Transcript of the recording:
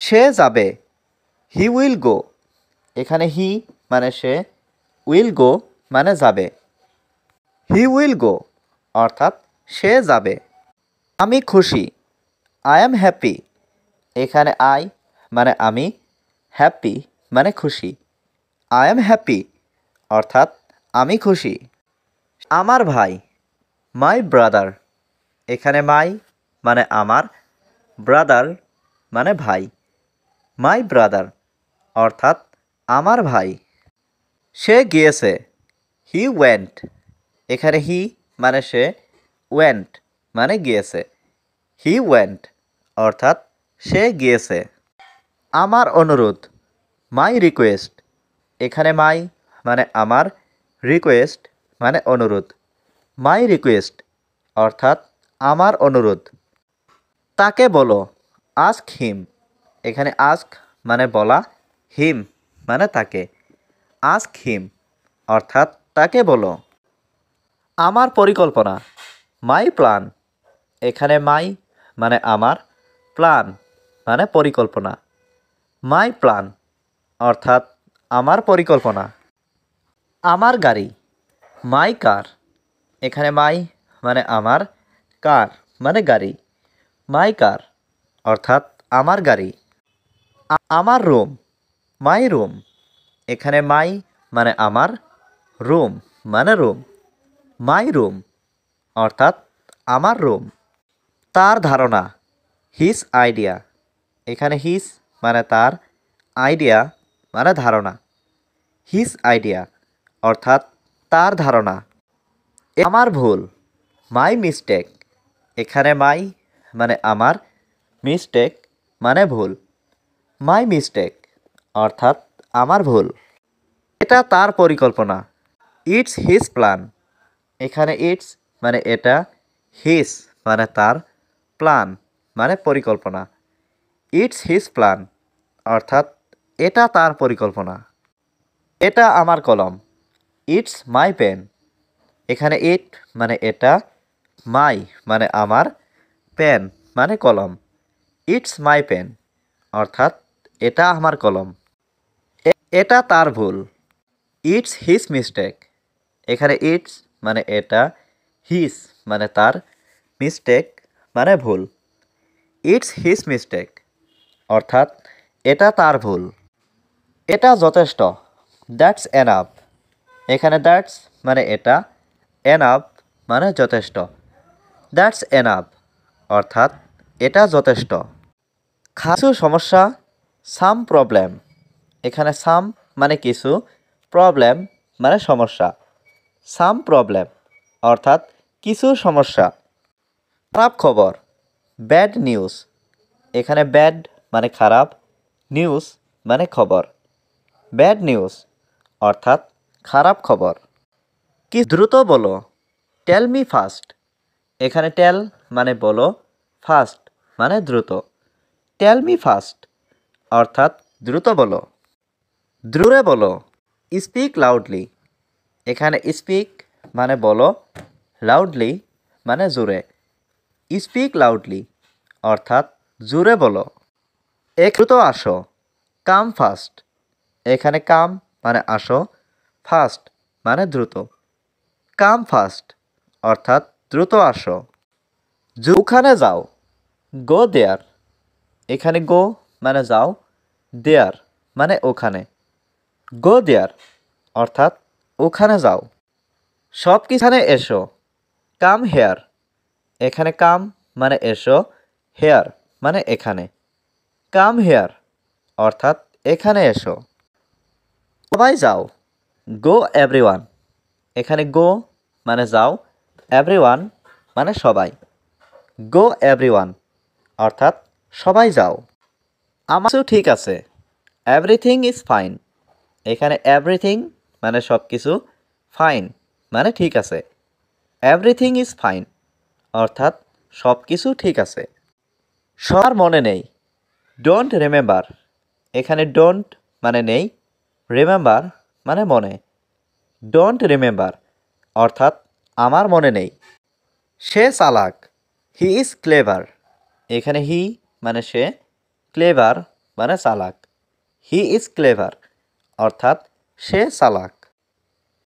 সে যাবে, he will go. এখানে হি মানে সে, উইল গো মানে যাবে। হি উইল গো অর্থাৎ সে যাবে। আমি খুশি, আই অ্যাম হ্যাপি। এখানে আই মানে আমি, হ্যাপি মানে খুশি। আই অ্যাম হ্যাপি অর্থাৎ আমি খুশি। আমার ভাই, মাই ব্রাদার। এখানে মাই মানে আমার, ব্রাদার মানে ভাই। মাই ব্রাদার অর্থাৎ আমার ভাই। সে গিয়েছে, হি ওয়েন্ট। এখানে হি মানে সে, ওয়েন্ট মানে গিয়েছে। হি ওয়েন্ট অর্থাৎ সে গিয়েছে। আমার অনুরোধ, মাই রিকোয়েস্ট। এখানে মাই মানে আমার, রিকোয়েস্ট মানে অনুরোধ। মাই রিকোয়েস্ট অর্থাৎ আমার অনুরোধ। তাকে বলো, আস্ক হিম। এখানে আস্ক মানে বলা, হিম মানে তাকে। আস্ক হিম অর্থাৎ তাকে বলো। আমার পরিকল্পনা, মাই প্ল্যান। এখানে মাই মানে আমার, প্ল্যান মানে পরিকল্পনা। মাই প্ল্যান অর্থাৎ আমার পরিকল্পনা। আমার গাড়ি, মাই কার। এখানে মাই মানে আমার, কার মানে গাড়ি। মাই কার অর্থাৎ আমার গাড়ি। আমার রুম, মাই রুম। এখানে মাই মানে আমার, রুম মানে রুম। মাই রুম অর্থাৎ আমার রুম। তার ধারণা, হিজ আইডিয়া। এখানে হিজ মানে তার, আইডিয়া মানে ধারণা। হিজ আইডিয়া অর্থাৎ তার ধারণা। আমার ভুল, মাই মিস্টেক। এখানে মাই মানে আমার, মিস্টেক মানে ভুল। মাই মিস্টেক অর্থাৎ আমার ভুল। এটা তার পরিকল্পনা, ইটস হিজ প্ল্যান। এখানে ইটস মানে এটা, হিজ মানে তার, প্ল্যান মানে পরিকল্পনা। ইটস হিজ প্ল্যান অর্থাৎ এটা তার পরিকল্পনা। এটা আমার কলম, ইটস মাই পেন। এখানে ইট মানে এটা, মাই মানে আমার, পেন মানে কলম। ইটস মাই পেন অর্থাৎ এটা আমার কলম। এটা তার ভুল, ইটস হিজ মিস্টেক। এখানে ইটস মানে এটা, হিজ মানে তার, মিস্টেক মানে ভুল। ইটস হিজ মিস্টেক অর্থাৎ এটা তার ভুল। এটা যথেষ্ট, দ্যাটস এনাফ। এখানে দ্যাটস মানে এটা, এনাফ মানে যথেষ্ট। দ্যাটস এনাফ অর্থাৎ এটা যথেষ্ট। কিছু সমস্যা, সাম প্রবলেম। এখানে সাম মানে কিছু, প্রবলেম মানে সমস্যা। সাম প্রবলেম অর্থাৎ কিছু সমস্যা। খারাপ খবর, ব্যাড নিউজ। এখানে ব্যাড মানে খারাপ, নিউজ মানে খবর। ব্যাড নিউজ অর্থাৎ খারাপ খবর। কি দ্রুত বলো, টেল মি ফাস্ট। এখানে টেল মানে বলো, ফাস্ট মানে দ্রুত। টেল মি ফাস্ট অর্থাৎ দ্রুত বলো। জোরে বলো, স্পিক লাউডলি। এখানে স্পিক মানে বলো, লাউডলি মানে জোরে। স্পিক লাউডলি অর্থাৎ জোরে বলো। দ্রুত আসো, কাম ফাস্ট। এখানে কাম মানে আসো, ফাস্ট মানে দ্রুত। কাম ফাস্ট অর্থাৎ দ্রুত আসো। ওখানে যাও, গো দেয়ার। এখানে গো মানে যাও, দেয়ার মানে ওখানে। গো দেয়ার অর্থাৎ ওখানে যাও। সব কিছুখানে এসো, কাম হেয়ার। এখানে কাম মানে এসো, হেয়ার মানে এখানে। কাম হেয়ার অর্থাৎ এখানে এসো। সবাই যাও, গো এভরিওয়ান। এখানে গো মানে যাও, এভরিওয়ান মানে সবাই। গো এভরিওয়ান অর্থাৎ সবাই যাও। আমার কিছু ঠিক আছে, এভরিথিং ইজ ফাইন। এখানে এভরিথিং মানে সব কিছু, ফাইন মানে ঠিক আছে। এভরিথিং ইজ ফাইন অর্থাৎ সব কিছু ঠিক আছে। সবার মনে নেই, ডোন্ট রিমেম্বার। এখানে ডোন্ট মানে নেই, রিমেম্বার মানে মনে। ডোন্ট রিমেম্বার অর্থাৎ আমার মনে নেই। সে চালাক, হি ইজ ক্লেভার। এখানে হি মানে সে, ক্লেভার মানে চালাক। হি ইজ ক্লেভার অর্থাৎ সে চালাক।